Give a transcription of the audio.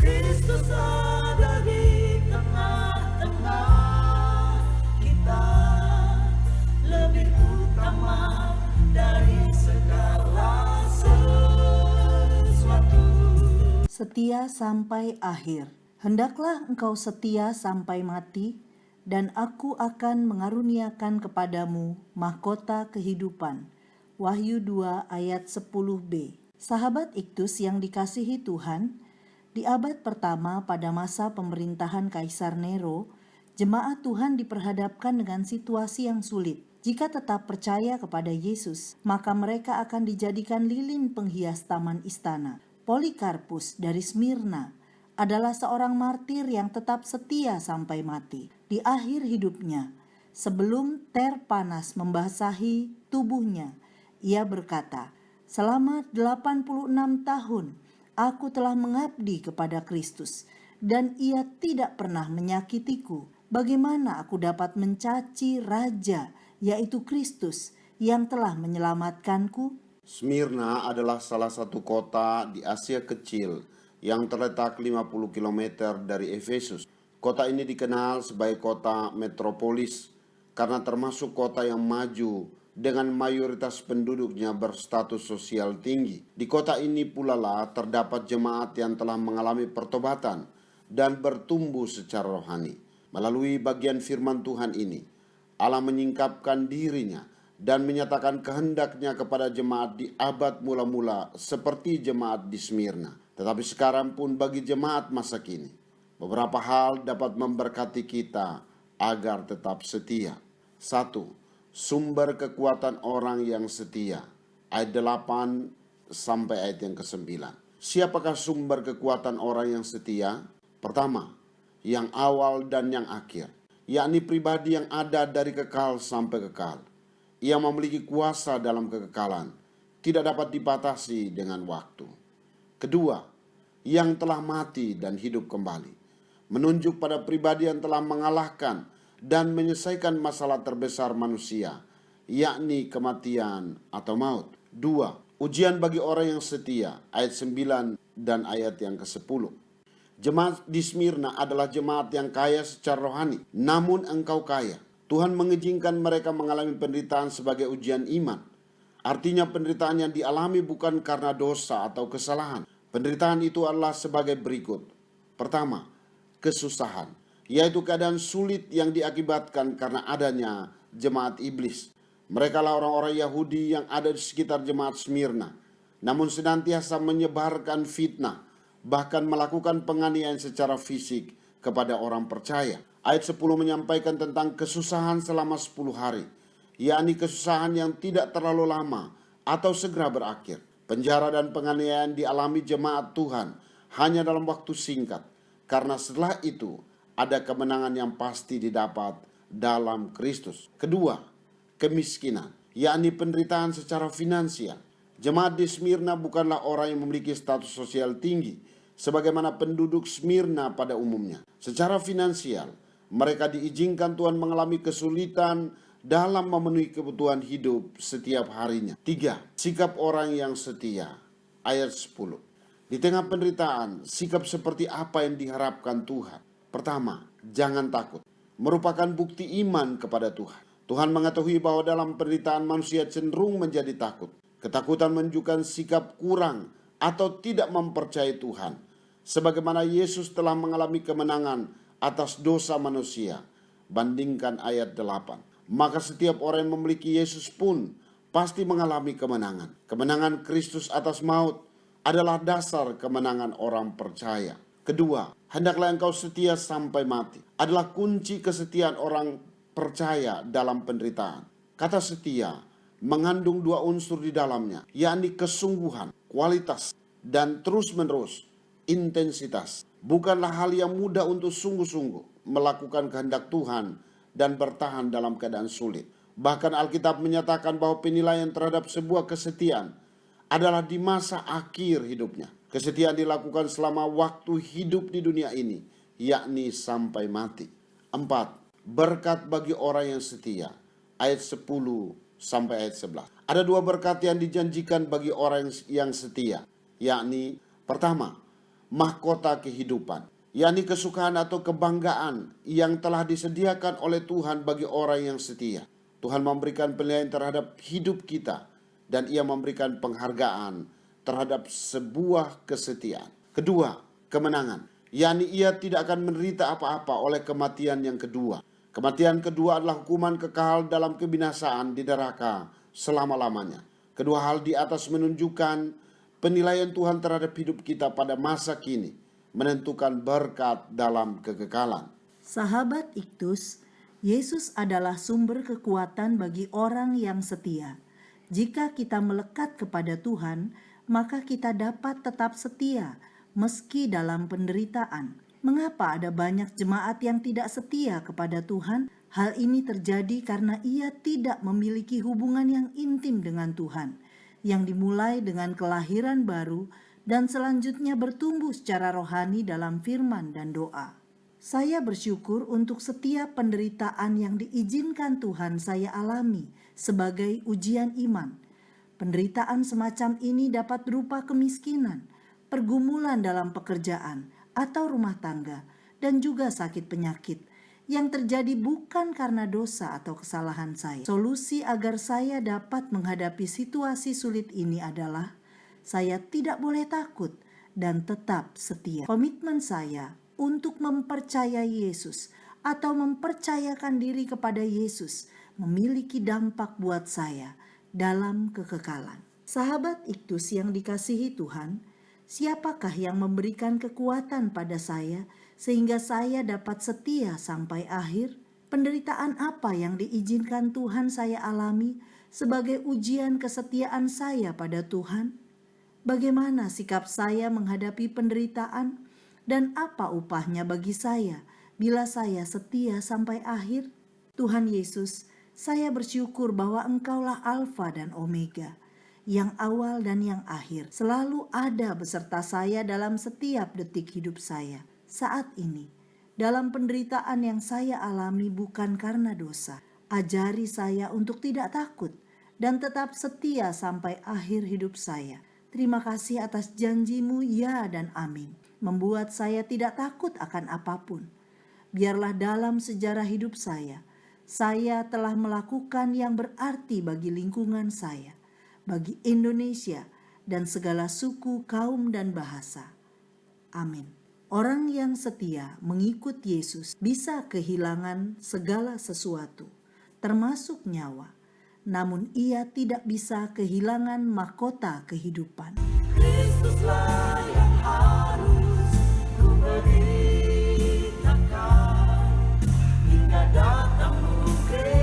Kristus ada di tengah-tengah kita, lebih utama dari segala sesuatu. Setia sampai akhir. Hendaklah engkau setia sampai mati, dan aku akan mengaruniakan kepadamu mahkota kehidupan. Wahyu 2 ayat 10b. Sahabat Iktus yang dikasihi Tuhan, di abad pertama pada masa pemerintahan Kaisar Nero, jemaat Tuhan diperhadapkan dengan situasi yang sulit. Jika tetap percaya kepada Yesus, maka mereka akan dijadikan lilin penghias taman istana. Polikarpus dari Smyrna adalah seorang martir yang tetap setia sampai mati. Di akhir hidupnya, sebelum ter panas membasahi tubuhnya, ia berkata, "Selama 86 tahun, aku telah mengabdi kepada Kristus, dan ia tidak pernah menyakitiku. Bagaimana aku dapat mencaci Raja, yaitu Kristus, yang telah menyelamatkanku?" Smyrna adalah salah satu kota di Asia Kecil yang terletak 50 km dari Efesus. Kota ini dikenal sebagai kota metropolis karena termasuk kota yang maju dengan mayoritas penduduknya berstatus sosial tinggi. Di kota ini pula lah terdapat jemaat yang telah mengalami pertobatan dan bertumbuh secara rohani. Melalui bagian firman Tuhan ini, Allah menyingkapkan dirinya dan menyatakan kehendaknya kepada jemaat di abad mula-mula seperti jemaat di Smyrna. Tetapi sekarang pun bagi jemaat masa kini, beberapa hal dapat memberkati kita agar tetap setia. 1. Sumber kekuatan orang yang setia. Ayat 8 sampai ayat yang ke-9. Siapakah sumber kekuatan orang yang setia? Pertama, yang awal dan yang akhir, yakni pribadi yang ada dari kekal sampai kekal. Ia memiliki kuasa dalam kekekalan, tidak dapat dibatasi dengan waktu. Kedua, yang telah mati dan hidup kembali, menunjuk pada pribadi yang telah mengalahkan dan menyelesaikan masalah terbesar manusia, yakni kematian atau maut. 2. Ujian bagi orang yang setia, ayat 9 dan ayat yang ke-10. Jemaat di Smyrna adalah jemaat yang kaya secara rohani, namun engkau kaya. Tuhan mengizinkan mereka mengalami penderitaan sebagai ujian iman. Artinya penderitaan yang dialami bukan karena dosa atau kesalahan. Penderitaan itu adalah sebagai berikut. Pertama, kesusahan, yaitu keadaan sulit yang diakibatkan karena adanya jemaat iblis. Mereka lah orang-orang Yahudi yang ada di sekitar jemaat Smyrna, namun senantiasa menyebarkan fitnah, bahkan melakukan penganiayaan secara fisik kepada orang percaya. Ayat 10 menyampaikan tentang kesusahan selama 10 hari, yakni kesusahan yang tidak terlalu lama atau segera berakhir. Penjara dan penganiayaan dialami jemaat Tuhan hanya dalam waktu singkat, karena setelah itu ada kemenangan yang pasti didapat dalam Kristus. Kedua, kemiskinan, yakni penderitaan secara finansial. Jemaat di Smyrna bukanlah orang yang memiliki status sosial tinggi, sebagaimana penduduk Smyrna pada umumnya. Secara finansial, mereka diizinkan Tuhan mengalami kesulitan dalam memenuhi kebutuhan hidup setiap harinya. 3. Sikap orang yang setia, ayat 10. Di tengah penderitaan, sikap seperti apa yang diharapkan Tuhan? Pertama, jangan takut. Merupakan bukti iman kepada Tuhan. Tuhan mengetahui bahwa dalam penderitaan manusia cenderung menjadi takut. Ketakutan menunjukkan sikap kurang atau tidak mempercayai Tuhan. Sebagaimana Yesus telah mengalami kemenangan atas dosa manusia. Bandingkan ayat 8. Maka setiap orang yang memiliki Yesus pun pasti mengalami kemenangan. Kemenangan Kristus atas maut adalah dasar kemenangan orang percaya. Kedua, hendaklah engkau setia sampai mati. Adalah kunci kesetiaan orang percaya dalam penderitaan. Kata setia mengandung dua unsur di dalamnya, yakni kesungguhan, kualitas, dan terus-menerus, intensitas. Bukanlah hal yang mudah untuk sungguh-sungguh melakukan kehendak Tuhan dan bertahan dalam keadaan sulit. Bahkan Alkitab menyatakan bahwa penilaian terhadap sebuah kesetiaan adalah di masa akhir hidupnya. Kesetiaan dilakukan selama waktu hidup di dunia ini, yakni sampai mati. 4. Berkat bagi orang yang setia, ayat 10 sampai ayat 11. Ada dua berkat yang dijanjikan bagi orang yang setia, yakni pertama, mahkota kehidupan, yakni kesukaan atau kebanggaan yang telah disediakan oleh Tuhan bagi orang yang setia. Tuhan memberikan penilaian terhadap hidup kita dan Ia memberikan penghargaan terhadap sebuah kesetiaan. Kedua, kemenangan, yakni Ia tidak akan menderita apa-apa oleh kematian yang kedua. Kematian kedua adalah hukuman kekal dalam kebinasaan di neraka selama-lamanya. Kedua hal di atas menunjukkan penilaian Tuhan terhadap hidup kita pada masa kini, menentukan berkat dalam kekekalan. Sahabat Iktus, Yesus adalah sumber kekuatan bagi orang yang setia. Jika kita melekat kepada Tuhan, maka kita dapat tetap setia meski dalam penderitaan. Mengapa ada banyak jemaat yang tidak setia kepada Tuhan? Hal ini terjadi karena ia tidak memiliki hubungan yang intim dengan Tuhan, yang dimulai dengan kelahiran baru dan selanjutnya bertumbuh secara rohani dalam firman dan doa. Saya bersyukur untuk setiap penderitaan yang diizinkan Tuhan saya alami sebagai ujian iman. Penderitaan semacam ini dapat berupa kemiskinan, pergumulan dalam pekerjaan atau rumah tangga, dan juga sakit penyakit yang terjadi bukan karena dosa atau kesalahan saya. Solusi agar saya dapat menghadapi situasi sulit ini adalah saya tidak boleh takut dan tetap setia. Komitmen saya untuk mempercayai Yesus atau mempercayakan diri kepada Yesus memiliki dampak buat saya dalam kekekalan. Sahabat Iktus yang dikasihi Tuhan, siapakah yang memberikan kekuatan pada saya sehingga saya dapat setia sampai akhir? Penderitaan apa yang diizinkan Tuhan saya alami sebagai ujian kesetiaan saya pada Tuhan? Bagaimana sikap saya menghadapi penderitaan? Dan apa upahnya bagi saya bila saya setia sampai akhir? Tuhan Yesus, saya bersyukur bahwa Engkaulah Alfa dan Omega, yang awal dan yang akhir, selalu ada beserta saya dalam setiap detik hidup saya. Saat ini, dalam penderitaan yang saya alami bukan karena dosa, ajari saya untuk tidak takut dan tetap setia sampai akhir hidup saya. Terima kasih atas janji-Mu ya dan amin, membuat saya tidak takut akan apapun. Biarlah dalam sejarah hidup saya telah melakukan yang berarti bagi lingkungan saya, bagi Indonesia dan segala suku, kaum dan bahasa. Amin. Orang yang setia mengikut Yesus bisa kehilangan segala sesuatu, termasuk nyawa. Namun ia tidak bisa kehilangan mahkota kehidupan. Kristuslah yang harus ku beritakan hingga datang Kristus.